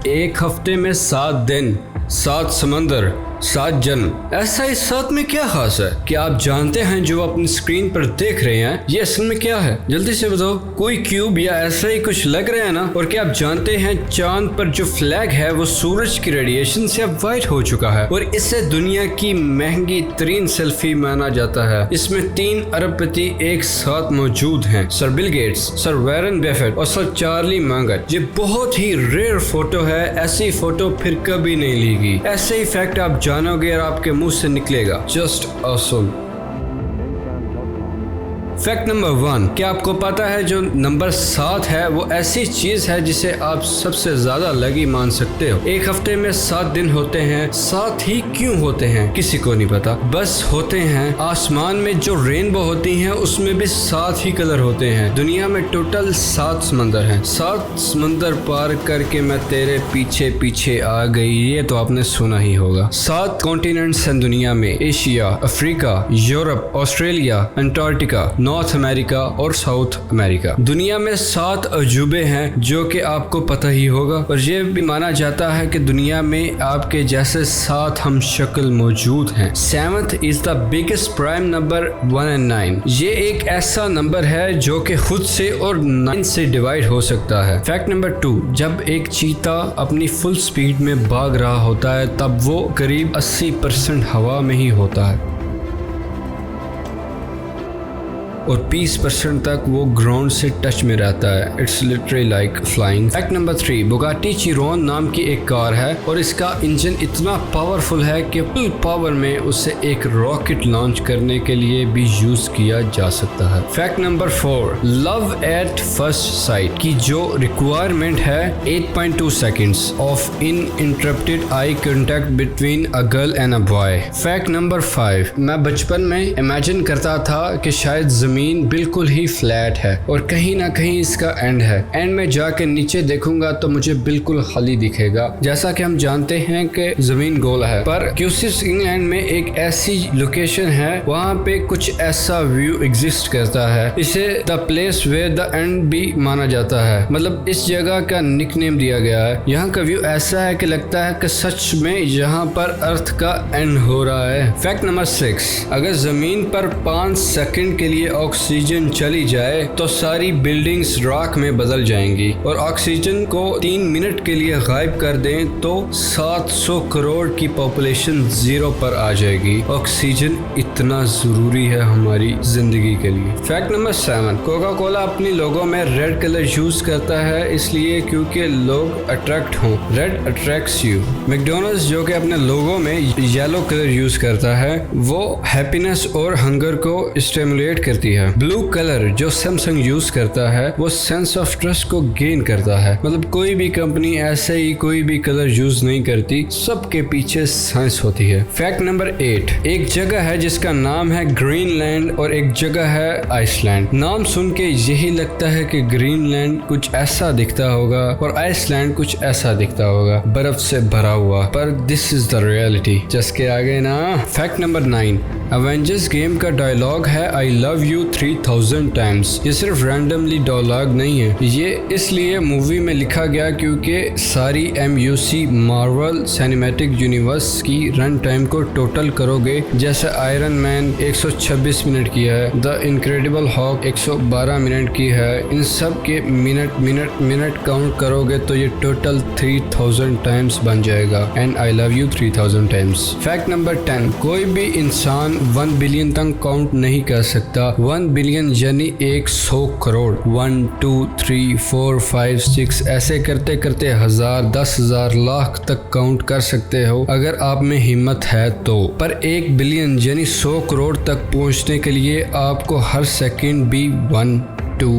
एक हफ्ते में 7 दिन, 7 समंदर, 7 जन्म। ऐसा इस 7 में क्या खास है? क्या आप जानते हैं जो अपनी स्क्रीन पर देख रहे हैं ये असल में क्या है? जल्दी से बताओ। कोई क्यूब या ऐसा ही कुछ लग रहा है ना? और क्या आप जानते हैं चांद पर जो फ्लैग है वो सूरज की रेडिएशन से अब वाइट हो चुका है और इसे दुनिया की महंगी तरीन सेल्फी माना जाता है। इसमें 3 अरबपति एक साथ मौजूद हैं, sir Bill Gates, sir Warren Buffett और सर चार्ली मांगर। ये बहुत ही रेयर फोटो है, ऐसी फोटो फिर कभी नहीं ली गई। ऐसे ही फैक्ट आप जानोगे और आपके मुंह से निकलेगा, जस्ट ऑसम। फैक्ट नंबर 1, क्या आपको पता है जो नंबर 7 है वो ऐसी चीज है जिसे आप सबसे ज्यादा लगी मान सकते हो। एक हफ्ते में 7 दिन होते हैं। 7 ही क्यों होते हैं किसी को नहीं पता, बस होते हैं। आसमान में जो रेनबो होती हैं उसमें भी 7 ही कलर होते हैं। दुनिया में टोटल 7 समंदर हैं। 7 समंदर पार करके मैं तेरे पीछे पीछे आ गई, ये तो आपने सुना ही होगा। 7 कॉन्टिनेंट्स हैं दुनिया में, Asia, Africa, Europe, Australia, Antarctica, north America और साउथ अमेरिका। दुनिया में 7 अजूबे हैं जो कि आपको पता ही होगा और ये भी माना जाता है कि दुनिया में आपके जैसे 7 हम शक्ल मौजूद हैं। 7th is the biggest prime number 1 and 9। ये एक ऐसा नंबर है जो कि खुद से और 9 से डिवाइड हो सकता है। फैक्ट नंबर 2, जब एक चीता अपनी फुल स्पीड में भाग रहा होता है तब वो करीब 80% हवा में ही होता है और 20% तक वो ग्राउंड से टच में रहता है। It's literally like flying. Fact number 3, Bugatti Chiron नाम की एक कार है और इसका इंजन इतना पावरफुल है कि फुल पावर में उसे एक रॉकेट लॉन्च करने के लिए भी यूज किया जा सकता है। Fact number 4, love at first sight की जो रिक्वायरमेंट है 8.2 seconds of uninterrupted eye contact between a girl and a boy. Fact number 5, मैं बचपन में इमेजिन करता था कि शायद जमीन बिल्कुल ही फ्लैट है और कहीं ना कहीं इसका एंड है। एंड में जाके नीचे देखूंगा तो मुझे बिल्कुल खाली दिखेगा। जैसा कि हम जानते हैं कि जमीन गोल है, पर क्यूसिस इंग्लैंड में एक ऐसी लोकेशन है वहाँ पे कुछ ऐसा व्यू एग्जिस्ट करता है। इसे the place where the end भी माना जाता है, मतलब इस जगह का निकनेम दिया गया है। यहाँ का व्यू ऐसा है कि लगता है कि सच में यहाँ पर अर्थ का एंड हो रहा है। फैक्ट नंबर 6, अगर जमीन पर 5 सेकंड के लिए ऑक्सीजन चली जाए तो सारी बिल्डिंग्स राख में बदल जाएंगी और ऑक्सीजन को 3 मिनट के लिए गायब कर दें तो 700 करोड़ की पॉपुलेशन जीरो पर आ जाएगी। ऑक्सीजन इतना जरूरी है हमारी जिंदगी के लिए। फैक्ट नंबर 7, कोका कोला अपनी लोगों में रेड कलर यूज करता है इसलिए क्योंकि लोग अट्रैक्ट हों। Red attracts you. मैकडॉनल्ड्स जो कि अपने लोगों में येलो कलर यूज करता है वो हैप्पीनेस और हंगर को स्टिमुलेट करती है। ब्लू कलर जो सैमसंग यूज करता है वो सेंस ऑफ ट्रस्ट को गेन करता है। मतलब कोई भी कंपनी ऐसे ही कोई भी कलर यूज नहीं करती, सबके पीछे साइंस होती है। फैक्ट नंबर 8, एक जगह है जिसका नाम है ग्रीनलैंड और एक जगह है आइसलैंड। नाम सुन के यही लगता है कि ग्रीनलैंड कुछ ऐसा दिखता होगा और आइसलैंड कुछ ऐसा दिखता होगा, बर्फ से भरा हुआ, पर दिस इज द रियलिटी। जिसके आगे ना। फैक्ट नंबर 9, एवेंजर्स गेम का डायलॉग है आई लव यू 3000 टाइम्स। ये सिर्फ रैंडमली डायलॉग नहीं है, ये इसलिए मूवी में लिखा गया क्योंकि सारी MUC मार्वल सिनेमैटिक यूनिवर्स की रन टाइम को टोटल करोगे, जैसे आयरन मैन 126 मिनट की है, द इनक्रेडिबल हॉक 112 मिनट की है, इन सब के मिनट काउंट करोगे तो ये टोटल 3000 टाइम्स बन जाएगा। And I love you 3000 times. Fact number 10, कोई भी इंसान 1 बिलियन तक काउंट नहीं कर सकता। 1 बिलियन यानी 100 करोड़। 1 2 3 4 5 6 ऐसे करते करते 1000 10,000 लाख तक काउंट कर सकते हो अगर आप में हिम्मत है तो। पर 1 बिलियन यानी 100 करोड़ तक पहुंचने के लिए आपको हर सेकंड भी 1 2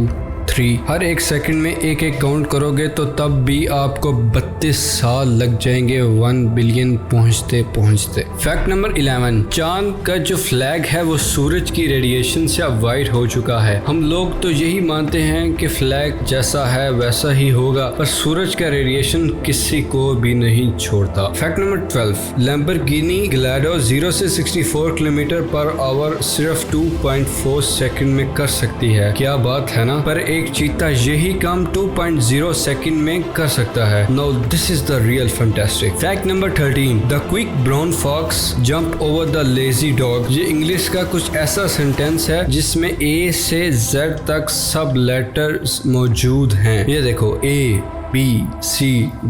3 हर एक सेकंड में एक काउंट करोगे तो तब भी आपको 32 साल लग जाएंगे 1 बिलियन पहुंचते पहुंचते। फैक्ट नंबर 11, चांद का जो फ्लैग है वो सूरज की रेडिएशन से अब वाइट हो चुका है। हम लोग तो यही मानते हैं कि फ्लैग जैसा है वैसा ही होगा, पर सूरज का रेडिएशन किसी को भी नहीं छोड़ता। फैक्ट नंबर 12, लैम्बोर्गिनी गैलाडो 0 से 64 किलोमीटर पर आवर सिर्फ 2.4 सेकंड में कर सकती है। क्या बात है ना। पर एक एक चीता यही काम 2.0 सेकंड में कर सकता है। No this is the real fantastic. Fact number 13, the quick brown fox jump over the lazy dog. ये इंग्लिश का कुछ ऐसा सेंटेंस है जिसमें ए से जेड तक सब लेटर्स मौजूद हैं। ये देखो A B C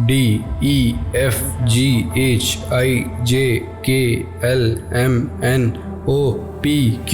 D E F G H I J K L M N O P Q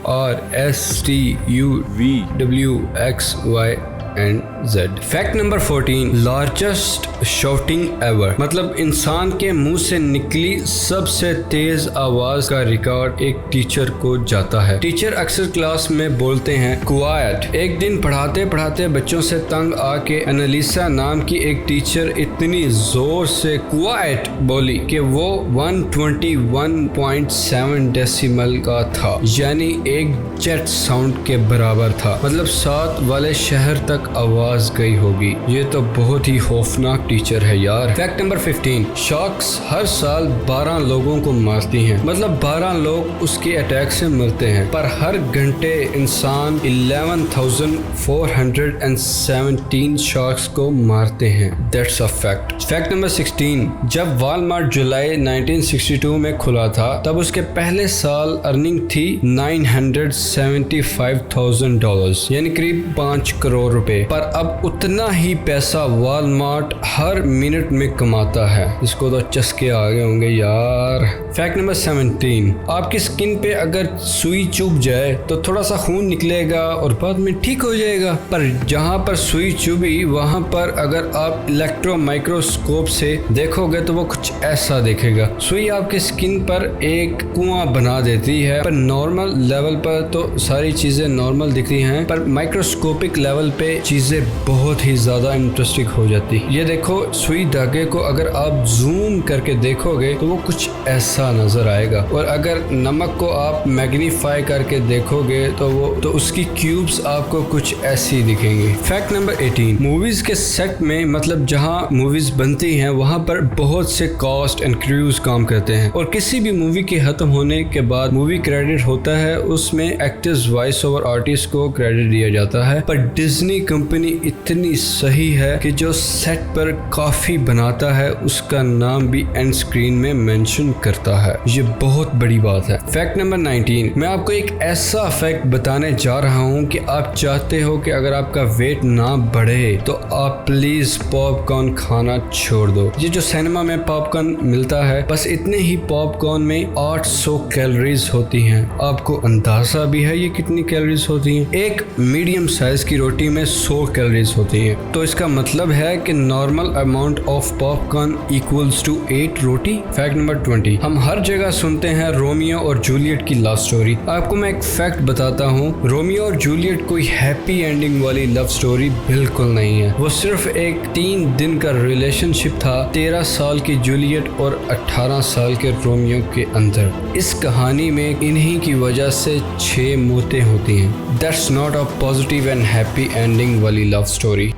R S T U V W X Y and Z। Fact number 14, largest shouting ever, मतलब इंसान के मुंह से निकली सबसे तेज आवाज का record एक टीचर को जाता है। टीचर अक्सर क्लास में बोलते हैं क्वाइट। एक दिन पढ़ाते पढ़ाते बच्चों से तंग आके एनालिसा नाम की एक टीचर इतनी जोर से क्वाइट बोली कि वो 121.7 डेसिमल का था, यानी एक जेट साउंड के बराबर था। मतलब 7 वाले शहर तक आवाज गई होगी। ये तो बहुत ही खौफनाक टीचर है यार। फैक्ट नंबर 15, शार्क्स हर साल 12 लोगों को मारती हैं, मतलब 12 लोग उसके अटैक से मरते हैं, पर हर घंटे इंसान 11,417 शार्क्स को मारते हैं। That's a fact. Fact number 16, जब वॉलमार्ट जुलाई 1962 में खुला था तब उसके पहले साल अर्निंग थी $975,000, यानी करीब 5 करोड़ रुपए, पर अब उतना ही पैसा वॉलमार्ट हर मिनट में कमाता है। इसको तो चस्के आ गए होंगे यार। फैक्ट नंबर 17, आपकी स्किन पे अगर सुई चुभ जाए तो थोड़ा सा खून निकलेगा और बाद में ठीक हो जाएगा, पर जहाँ पर सुई चुभी वहाँ पर अगर आप इलेक्ट्रो माइक्रोस्कोप से देखोगे तो वो कुछ ऐसा दिखेगा। सुई आपकी स्किन पर एक कुआं बना देती है, पर नॉर्मल लेवल पर तो सारी चीजें नॉर्मल दिखती हैं, पर माइक्रोस्कोपिक लेवल पे चीजें बहुत ही ज्यादा इंटरेस्टिंग हो जाती। ये देखो सुई धागे को अगर आप जूम करके देखोगे तो वो कुछ ऐसा नजर आएगा, और अगर नमक को आप मैग्नीफाई करके देखोगे तो उसकी क्यूब्स आपको कुछ ऐसी दिखेंगी। फैक्ट नंबर 18, मूवीज के सेट में, मतलब जहां मूवीज बनती हैं वहां पर बहुत से कास्ट एंड क्रूज काम करते हैं, और किसी भी मूवी के खत्म होने के बाद मूवी क्रेडिट होता है, उसमें एक्टर्स वॉइस ओवर आर्टिस्ट को क्रेडिट दिया जाता है। पर डिज्नी कंपनी इतनी सही है कि जो सेट पर कॉफी बनाता है उसका नाम भी एंड स्क्रीन में मेंशन करता है। ये बहुत बड़ी बात है। फैक्ट नंबर 19, मैं आपको एक ऐसा फैक्ट बताने जा रहा हूँ कि आप चाहते हो कि अगर आपका वेट ना बढ़े तो आप प्लीज पॉपकॉर्न खाना छोड़ दो। ये जो सिनेमा में पॉपकॉर्न मिलता है, बस इतने ही पॉपकॉर्न में 800 कैलोरीज होती हैं। आपको अंदाजा भी है ये कितनी कैलोरीज होती हैं? एक मीडियम साइज की रोटी में 100 कैलोरीज होती है, तो इसका मतलब है कि normal amount of popcorn equals to 8 रोटी। फैक्ट नंबर 20, हम हर जगह सुनते हैं रोमियो और जूलियट की लव स्टोरी। आपको मैं एक फैक्ट बताता हूँ, रोमियो और जूलियट कोई हैप्पी एंडिंग वाली लव स्टोरी बिल्कुल नहीं है। वो सिर्फ एक 3 दिन का रिलेशनशिप था 13 साल की जूलियट और 18 साल के रोमियो के अंदर। इस कहानी में इन्हीं की वजह से 6 मौतें होती हैं। That's not a positive and happy ending वाली लव स्टोरी।